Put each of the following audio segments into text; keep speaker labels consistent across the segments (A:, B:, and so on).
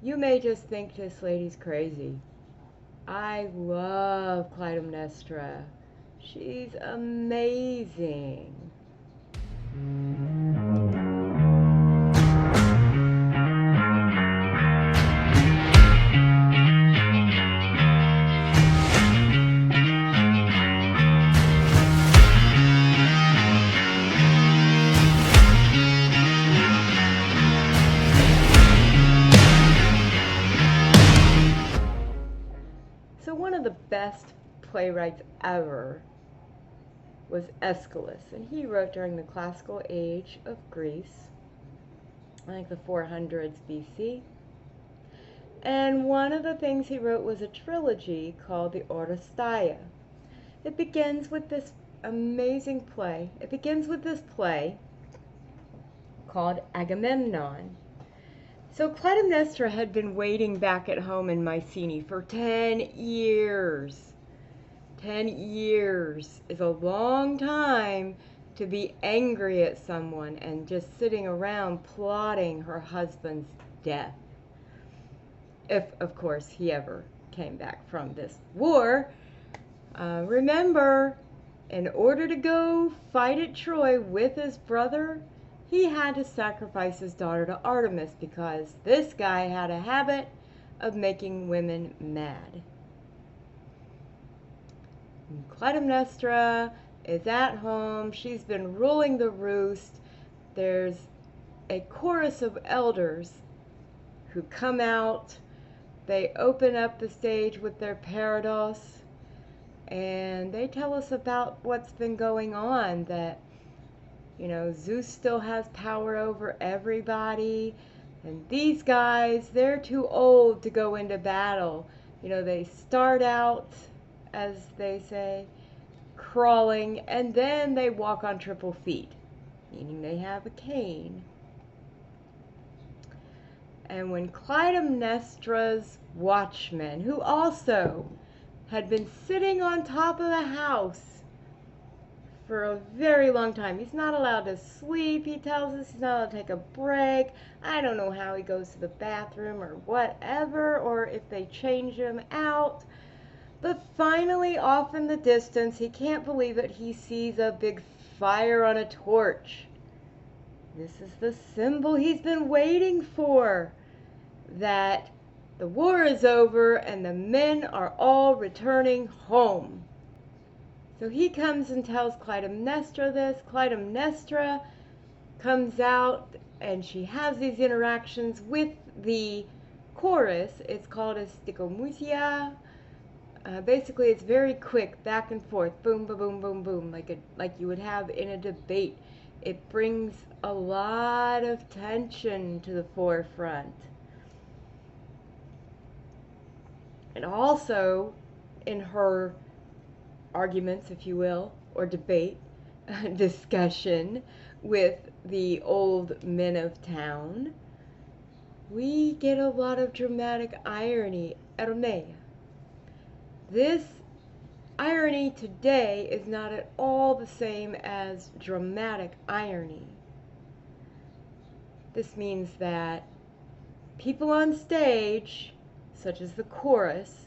A: You may just think this lady's crazy. I love Clytemnestra. She's amazing. So one of the best playwrights ever was Aeschylus, and he wrote during the classical age of Greece, like the 400s BC. And one of the things he wrote was a trilogy called the Oresteia. It begins with this amazing play. It begins with this play called Agamemnon. So Clytemnestra had been waiting back at home in Mycenae for 10 years. 10 years is a long time to be angry at someone and just sitting around plotting her husband's death. If, of course, he ever came back from this war. Remember, in order to go fight at Troy with his brother, he had to sacrifice his daughter to Artemis because this guy had a habit of making women mad. And Clytemnestra is at home. She's been ruling the roost. There's a chorus of elders who come out. They open up the stage with their parados, and they tell us about what's been going on, that Zeus still has power over everybody, and these guys, they're too old to go into battle. They start out, as they say, crawling, and then they walk on triple feet, meaning they have a cane. And when Clytemnestra's watchman, who also had been sitting on top of the house for a very long time, he's not allowed to sleep, he tells us he's not allowed to take a break. I don't know how he goes to the bathroom or whatever, or if they change him out. But finally, off in the distance, he can't believe it, he sees a big fire on a torch. This is the symbol he's been waiting for, that the war is over and the men are all returning home. So he comes and tells Clytemnestra this. Clytemnestra comes out and she has these interactions with the chorus. It's called a stichomusia. Basically, it's very quick, back and forth, boom, boom, boom, boom, boom, like you would have in a debate. It brings a lot of tension to the forefront. And also, in her arguments, if you will, or debate, discussion with the old men of town, we get a lot of dramatic irony, ironia. This irony today is not at all the same as dramatic irony. This means that people on stage, such as the chorus,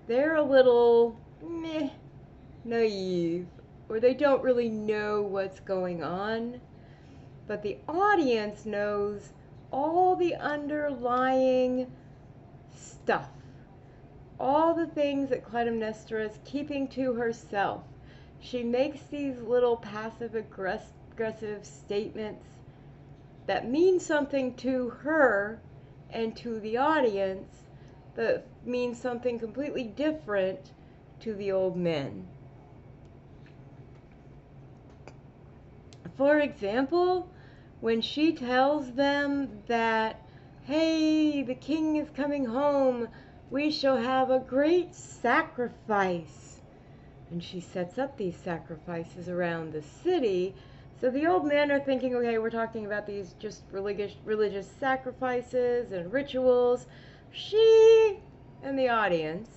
A: they're a little naive, or they don't really know what's going on, but the audience knows all the underlying stuff, all the things that Clytemnestra is keeping to herself. She makes these little passive-aggressive statements that mean something to her and to the audience, but means something completely different to the old men. For example, when she tells them that, hey, the king is coming home, we shall have a great sacrifice. And she sets up these sacrifices around the city. So the old men are thinking, okay, we're talking about these just religious sacrifices and rituals. She and the audience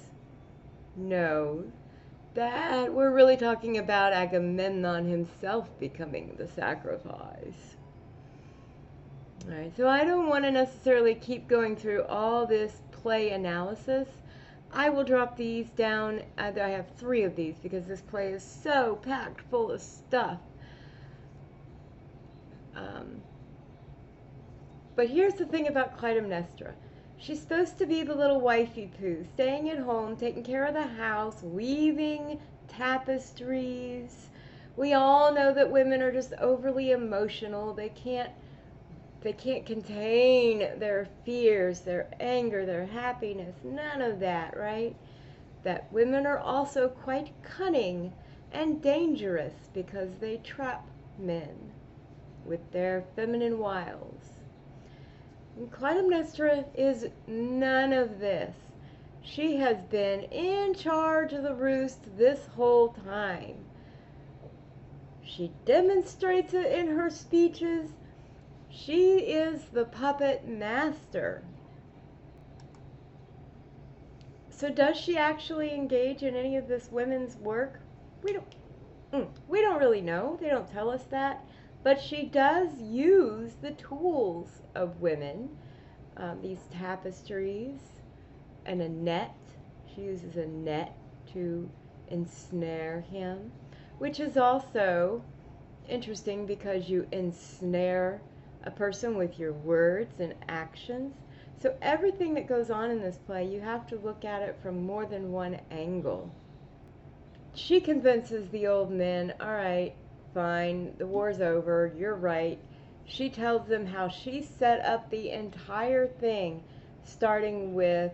A: know that we're really talking about Agamemnon himself becoming the sacrifice. All right, so I don't want to necessarily keep going through all this play analysis. I will drop these down. I have 3 of these because this play is so packed full of stuff. But here's the thing about Clytemnestra. She's supposed to be the little wifey poo, staying at home, taking care of the house, weaving tapestries. We all know that women are just overly emotional. They can't contain their fears, their anger, their happiness, none of that, right? That women are also quite cunning and dangerous because they trap men with their feminine wiles. And Clytemnestra is none of this. She has been in charge of the roost this whole time. She demonstrates it in her speeches. She is the puppet master. So does she actually engage in any of this women's work? We don't really know. They don't tell us that. But she does use the tools of women, these tapestries and a net. She uses a net to ensnare him, which is also interesting because you ensnare a person with your words and actions. So everything that goes on in this play, you have to look at it from more than one angle. She convinces the old men, all right, fine, the war's over, you're right. She tells them how she set up the entire thing, starting with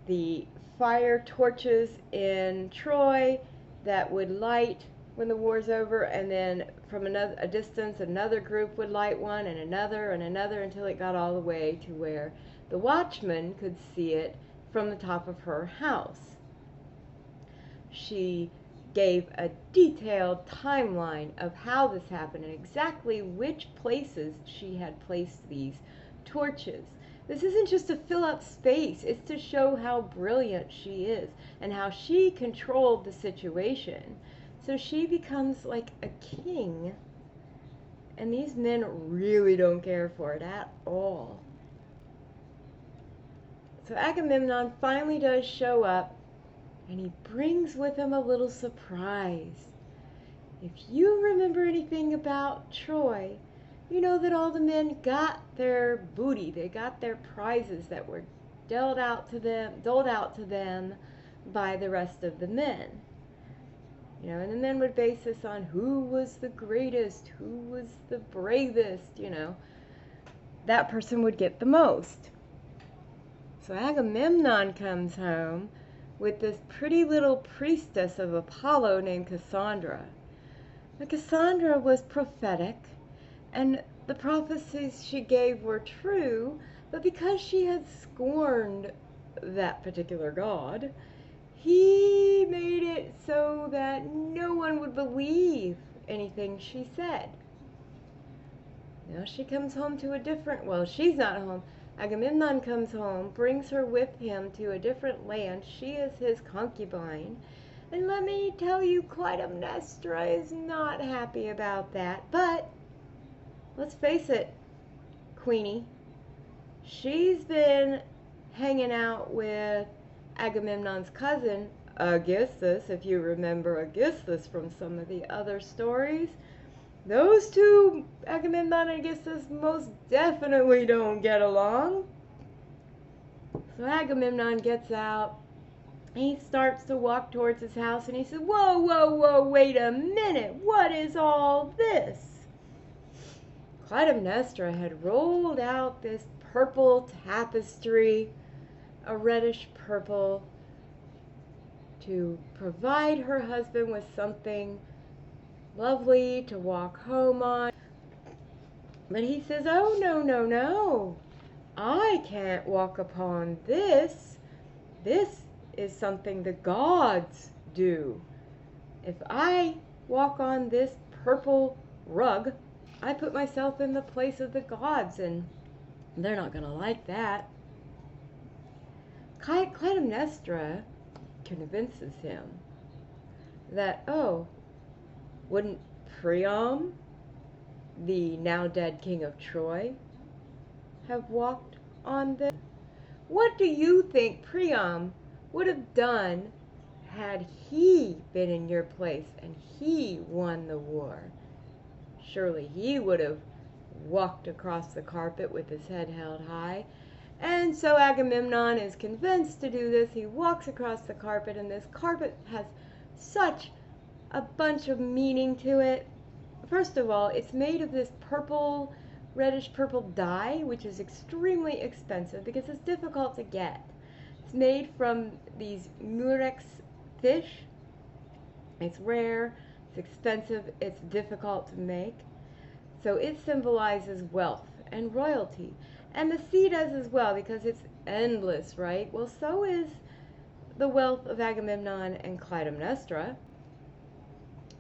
A: the fire torches in Troy that would light when the war's over, and then from a distance another group would light one, and another, until it got all the way to where the watchman could see it from the top of her house. She gave a detailed timeline of how this happened and exactly which places she had placed these torches. This isn't just to fill up space, it's to show how brilliant she is and how she controlled the situation. So she becomes like a king, and these men really don't care for it at all. So Agamemnon finally does show up, and he brings with him a little surprise. If you remember anything about Troy, you know that all the men got their booty, they got their prizes that were doled out to them by the rest of the men. You know, and the men would base this on who was the greatest, who was the bravest, you know. That person would get the most. So Agamemnon comes home with this pretty little priestess of Apollo named Cassandra. Now, Cassandra was prophetic, and the prophecies she gave were true, but because she had scorned that particular god, he made it so that no one would believe anything she said. Now she comes home to a different, well, she's not home. Agamemnon comes home, brings her with him to a different land. She is his concubine. And let me tell you, Clytemnestra is not happy about that. But, let's face it, Queenie, she's been hanging out with Agamemnon's cousin, Aegisthus, if you remember Aegisthus from some of the other stories. Those two, Agamemnon and Aegisthus, most definitely don't get along. So Agamemnon gets out, and he starts to walk towards his house, and he says, whoa, whoa, whoa, wait a minute, what is all this? Clytemnestra had rolled out this purple tapestry, a reddish purple, to provide her husband with something lovely to walk home on. But he says, oh, no, no, no. I can't walk upon this. This is something the gods do. If I walk on this purple rug, I put myself in the place of the gods, and they're not going to like that. Clytemnestra convinces him that, oh, wouldn't Priam, the now dead king of Troy, have walked on them? What do you think Priam would have done had he been in your place and he won the war? Surely he would have walked across the carpet with his head held high. And so Agamemnon is convinced to do this. He walks across the carpet, and this carpet has such a bunch of meaning to it. First of all, it's made of this purple, reddish purple dye, which is extremely expensive because it's difficult to get. It's made from these murex fish. It's rare, it's expensive, it's difficult to make. So it symbolizes wealth and royalty. And the sea does as well because it's endless, right? Well, so is the wealth of Agamemnon and Clytemnestra.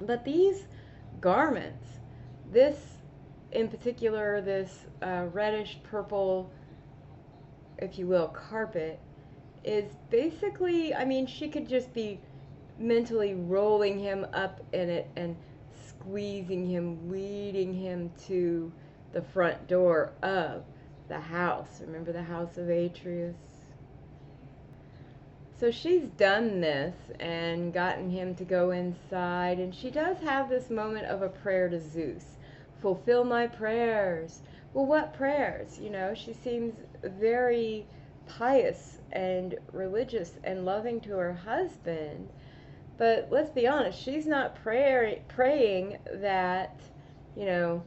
A: But these garments, this in particular, this reddish purple, if you will, carpet, is basically, I mean, she could just be mentally rolling him up in it and squeezing him, leading him to the front door of the house. Remember the house of Atreus? So she's done this and gotten him to go inside, and she does have this moment of a prayer to Zeus. Fulfill my prayers. Well, what prayers? You know, she seems very pious and religious and loving to her husband. But let's be honest, she's not praying that, you know,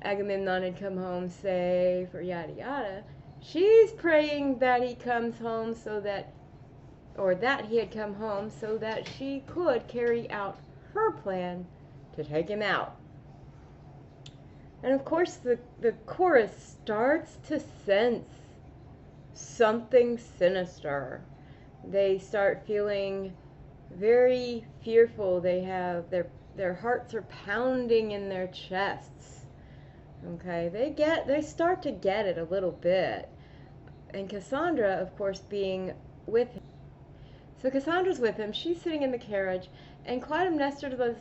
A: Agamemnon had come home safe or yada yada. She's praying that he comes home so that, or that he had come home so that she could carry out her plan to take him out. And of course the chorus starts to sense something sinister. They start feeling very fearful. They have their hearts are pounding in their chests. Okay, they start to get it a little bit. And Cassandra, of course, being with him. So Cassandra's with him. She's sitting in the carriage, and Clytemnestra does,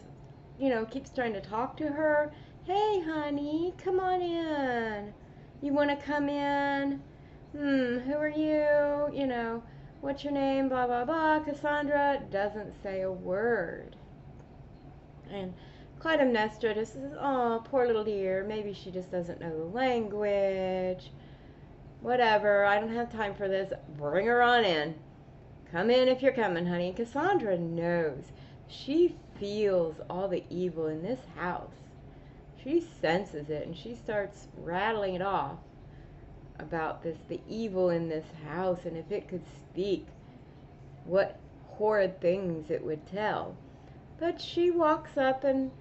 A: you know, keeps trying to talk to her. Hey, honey, come on in. You want to come in? Who are you? You know, what's your name? Blah, blah, blah. Cassandra doesn't say a word. And Clytemnestra just says, oh, poor little dear. Maybe she just doesn't know the language. Whatever. I don't have time for this. Bring her on in. Come in if you're coming, honey. Cassandra knows. She feels all the evil in this house. She senses it, and she starts rattling it off about the evil in this house, and if it could speak, what horrid things it would tell. But she walks up and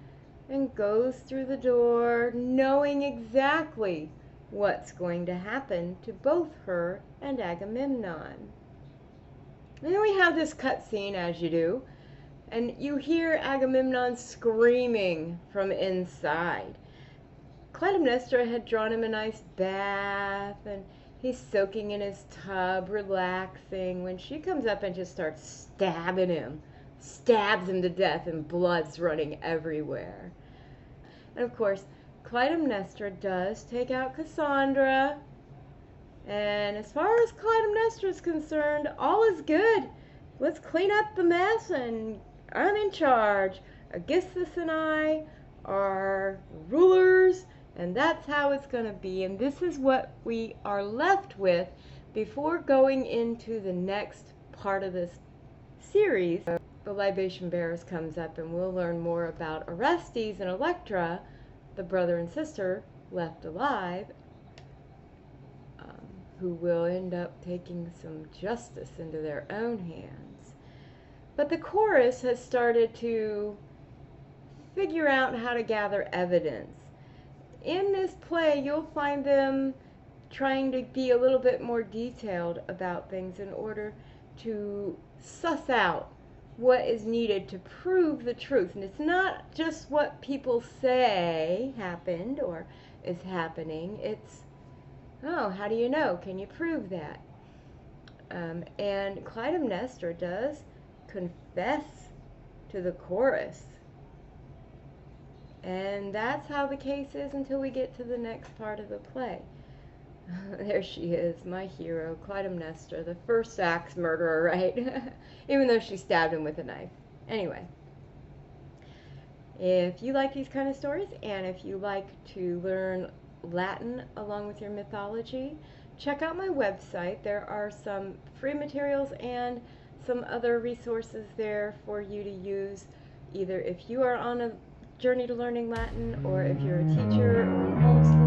A: goes through the door, knowing exactly what's going to happen to both her and Agamemnon. And then we have this cutscene, as you do, and you hear Agamemnon screaming from inside. Clytemnestra had drawn him a nice bath, and he's soaking in his tub, relaxing, when she comes up and just starts stabbing him. Stabs him to death, and blood's running everywhere. And of course, Clytemnestra does take out Cassandra. And as far as Clytemnestra is concerned, all is good. Let's clean up the mess, and I'm in charge. Aegisthus and I are rulers, and that's how it's going to be. And this is what we are left with before going into the next part of this series. The libation bearers comes up, and we'll learn more about Orestes and Electra, the brother and sister left alive, who will end up taking some justice into their own hands. But the chorus has started to figure out how to gather evidence. In this play, you'll find them trying to be a little bit more detailed about things in order to suss out what is needed to prove the truth. And it's not just what people say happened or is happening. It's, oh, how do you know? Can you prove that? And Clytemnestra does confess to the chorus. And that's how the case is until we get to the next part of the play. There she is, my hero, Clytemnestra, the first axe murderer, right? Even though she stabbed him with a knife. Anyway, if you like these kind of stories, and if you like to learn Latin along with your mythology, check out my website. There are some free materials and some other resources there for you to use, either if you are on a journey to learning Latin, or if you're a teacher or in homeschool